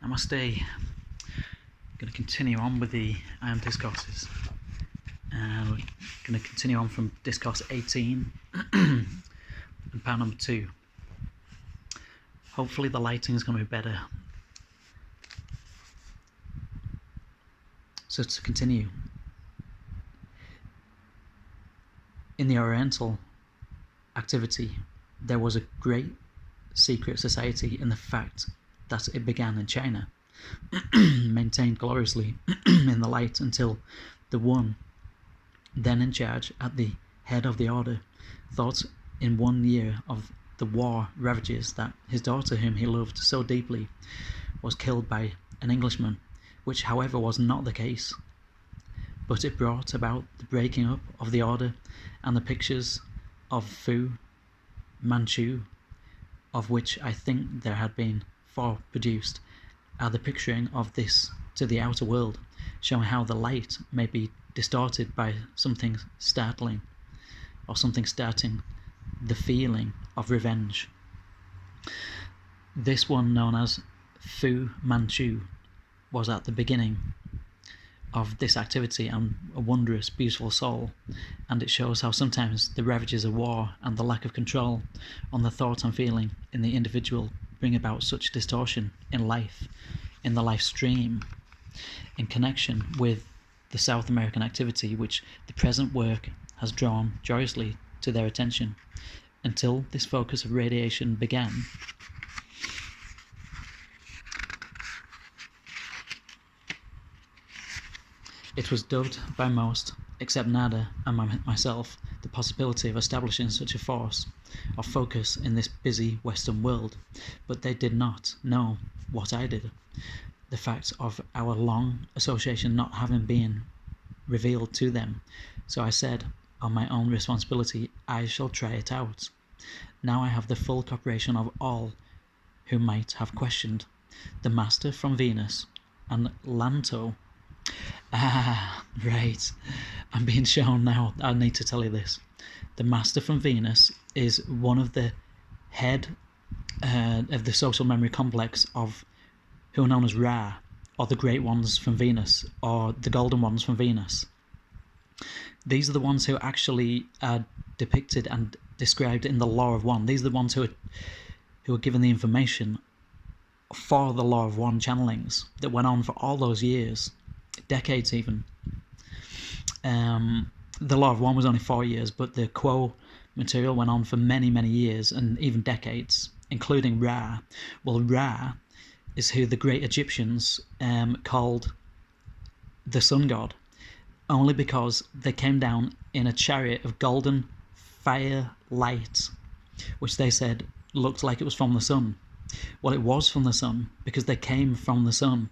Namaste. Going to continue on with the discourses. We're going to continue on from Discourse 18 and part number 2. Hopefully the lighting is going to be better. So to continue, in the Oriental activity, there was a great secret society in the fact that it began in China, maintained gloriously in the light until the one then in charge at the head of the order thought in 1 year of the war ravages that his daughter, whom he loved so deeply, was killed by an Englishman, which however was not the case, but it brought about the breaking up of the order, and the pictures of Fu-Manchu, of which I think there had been 4 produced, are the picturing of this to the outer world, showing how the light may be distorted by something startling, or something starting the feeling of revenge. This one, known as Fu-Manchu, was at the beginning of this activity and a wondrous, beautiful soul, and it shows how sometimes the ravages of war and the lack of control on the thought and feeling in the individual bring about such distortion in life, in the life stream, in connection with the South American activity which the present work has drawn joyously to their attention. Until this focus of radiation began, it was dubbed by most, except Nada and myself, the possibility of establishing such a force of focus in this busy Western world, but they did not know what I did, the fact of our long association not having been revealed to them. So I said, on my own responsibility, I shall try it out. Now I have the full cooperation of all who might have questioned. The Master from Venus and Lanto. Ah, right. I'm being shown now. I need to tell you this. The Master from Venus is one of the head of the social memory complex of who are known as Ra, or the Great Ones from Venus, or the Golden Ones from Venus. These are the ones who actually are depicted and described in the Law of One. These are the ones who are given the information for the Law of One channelings that went on for all those years, decades even. The Law of One was only 4 years, but the Quo material went on for many, many years and even decades, including Ra. Well, Ra is who the great Egyptians called the sun god, only because they came down in a chariot of golden fire light, which they said looked like it was from the sun. Well, it was from the sun because they came from the sun.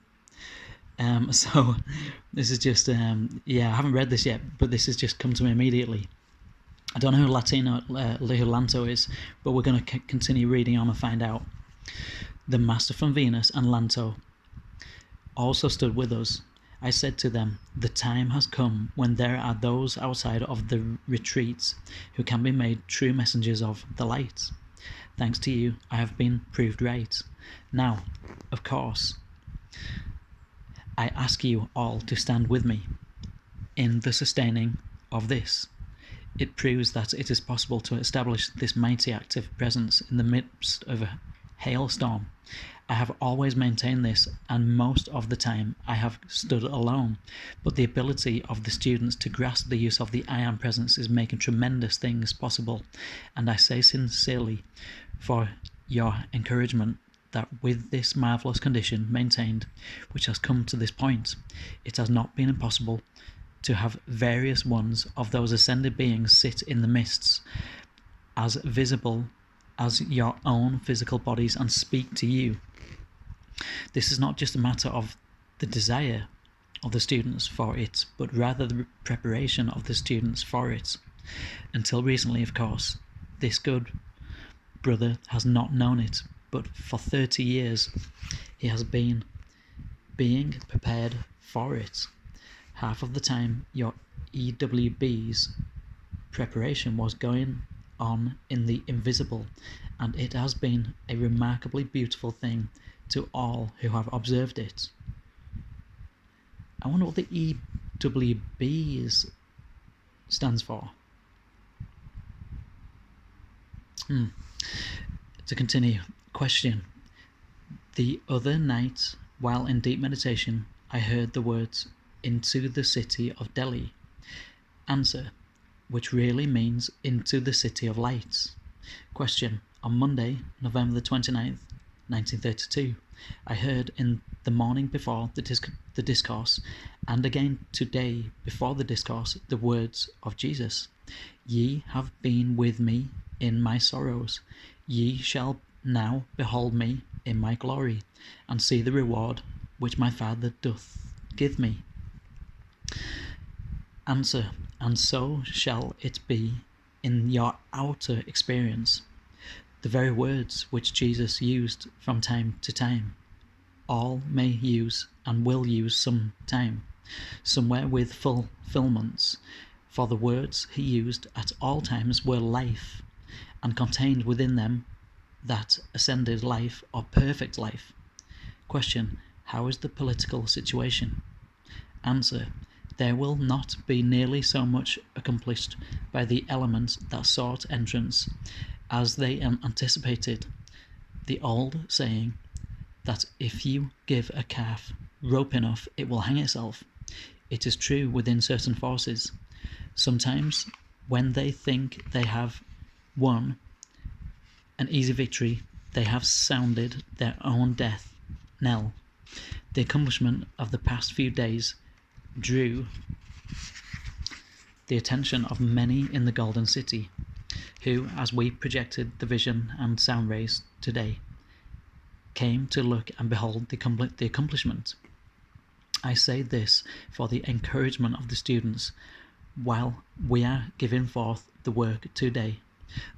So this is just, I haven't read this yet, but this has just come to me immediately. I don't know who Lanto is, but we're going to continue reading on and find out. The Master from Venus and Lanto also stood with us. I said to them, the time has come when there are those outside of the retreats who can be made true messengers of the light. Thanks to you, I have been proved right. Now, of course, I ask you all to stand with me in the sustaining of this. It proves that it is possible to establish this mighty active presence in the midst of a hailstorm. I have always maintained this, and most of the time I have stood alone, but the ability of the students to grasp the use of the I Am presence is making tremendous things possible, and I say sincerely for your encouragement that with this marvellous condition maintained, which has come to this point, it has not been impossible to have various ones of those ascended beings sit in the mists, as visible as your own physical bodies, and speak to you. This is not just a matter of the desire of the students for it, but rather the preparation of the students for it. Until recently, of course, this good brother has not known it, but for 30 years he has been being prepared for it. Half of the time your EWB's preparation was going on in the invisible, and it has been a remarkably beautiful thing to all who have observed it. I wonder what the EWB stands for. To continue, question. The other night, while in deep meditation, I heard the words, "into the city of Delhi." Answer, which really means into the city of lights. Question. On Monday, November the 29th, 1932, I heard in the morning before the discourse, and again today before the discourse, the words of Jesus. Ye have been with me in my sorrows. Ye shall now behold me in my glory, and see the reward which my Father doth give me. Answer, and so shall it be in your outer experience. The very words which Jesus used from time to time, all may use and will use some time, somewhere with fulfillments, for the words he used at all times were life, and contained within them that ascended life or perfect life. Question, how is the political situation? Answer, there will not be nearly so much accomplished by the elements that sought entrance as they anticipated. The old saying that if you give a calf rope enough, it will hang itself. It is true within certain forces. Sometimes, when they think they have won an easy victory, they have sounded their own death knell. The accomplishment of the past few days drew the attention of many in the Golden City, who, as we projected the vision and sound rays today, came to look and behold the accomplishment. I say this for the encouragement of the students while we are giving forth the work today.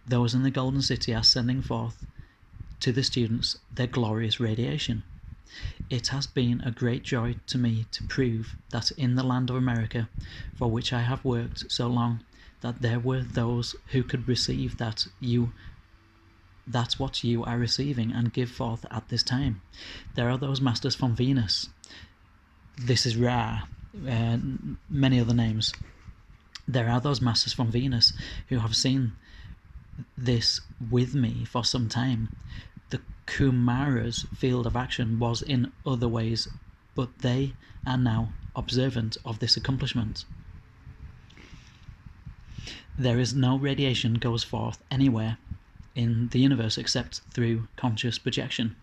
Those in the Golden City are sending forth to the students their glorious radiation. It has been a great joy to me to prove that in the land of America, for which I have worked so long, that there were those who could receive that what you are receiving and give forth at this time. There are those masters from Venus. This is rare, many other names. There are those masters from Venus who have seen this with me for some time. The Kumara's field of action was in other ways, but they are now observant of this accomplishment. There is no radiation goes forth anywhere in the universe except through conscious projection.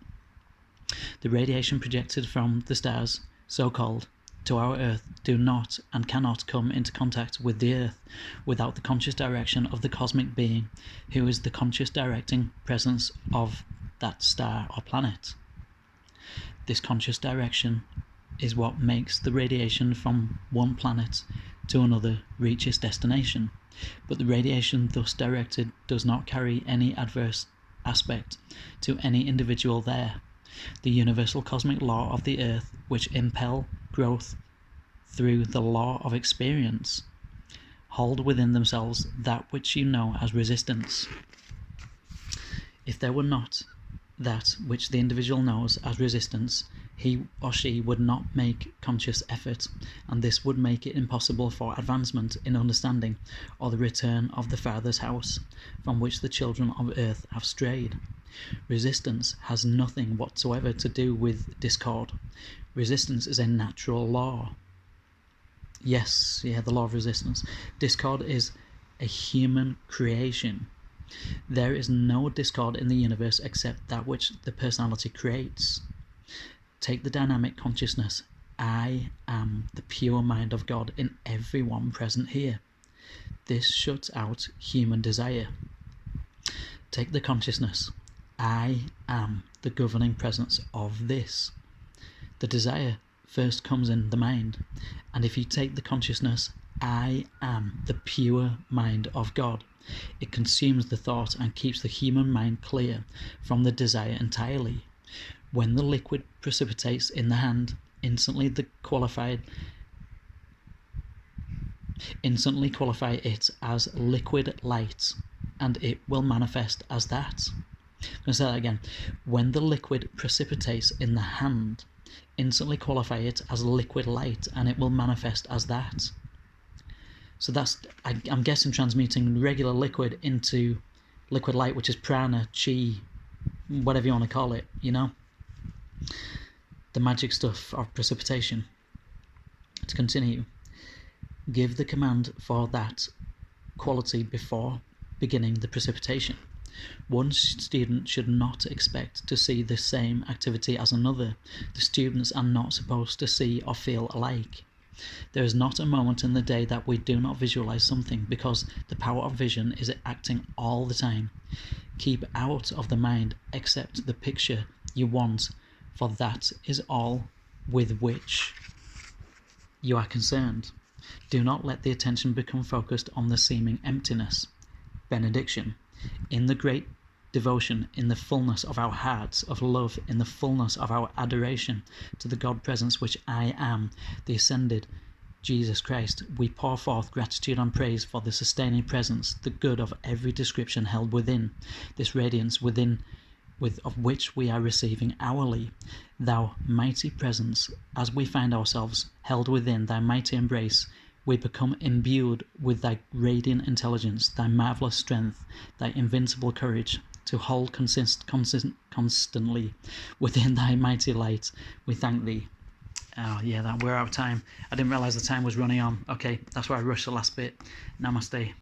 The radiation projected from the stars, so-called, to our Earth do not and cannot come into contact with the Earth without the conscious direction of the cosmic being, who is the conscious directing presence of that star or planet. This conscious direction is what makes the radiation from one planet to another reach its destination, but the radiation thus directed does not carry any adverse aspect to any individual there. The universal cosmic law of the Earth, which impel growth through the law of experience, hold within themselves that which you know as resistance. If there were not that which the individual knows as resistance, he or she would not make conscious effort, and this would make it impossible for advancement in understanding or the return of the Father's house, from which the children of earth have strayed. Resistance has nothing whatsoever to do with discord. Resistance is a natural law. The law of resistance. Discord is a human creation. There is no discord in the universe except that which the personality creates. Take the dynamic consciousness. I am the pure mind of God in everyone present here. This shuts out human desire. Take the consciousness. I am the governing presence of this. The desire first comes in the mind, and if you take the consciousness, I am the pure mind of God, it consumes the thought and keeps the human mind clear from the desire entirely. When the liquid precipitates in the hand, instantly qualify it as liquid light, and it will manifest as that. I'm going to say that again. When the liquid precipitates in the hand, instantly qualify it as liquid light, and it will manifest as that. So that's, I'm guessing, transmuting regular liquid into liquid light, which is prana, chi, whatever you want to call it, you know? The magic stuff of precipitation. To continue, give the command for that quality before beginning the precipitation. One student should not expect to see the same activity as another. The students are not supposed to see or feel alike. There is not a moment in the day that we do not visualize something, because the power of vision is acting all the time. Keep out of the mind except the picture you want, for that is all with which you are concerned. Do not let the attention become focused on the seeming emptiness. Benediction. In the great devotion, in the fullness of our hearts of love, in the fullness of our adoration to the God presence which I am, the ascended Jesus Christ, we pour forth gratitude and praise for the sustaining presence, the good of every description held within, this radiance within, of which we are receiving hourly. Thou mighty presence, as we find ourselves held within thy mighty embrace, we become imbued with thy radiant intelligence, thy marvellous strength, thy invincible courage, to hold constantly within thy mighty light. We thank thee. Oh yeah, we're out of time. I didn't realise the time was running on. Okay, that's why I rushed the last bit. Namaste.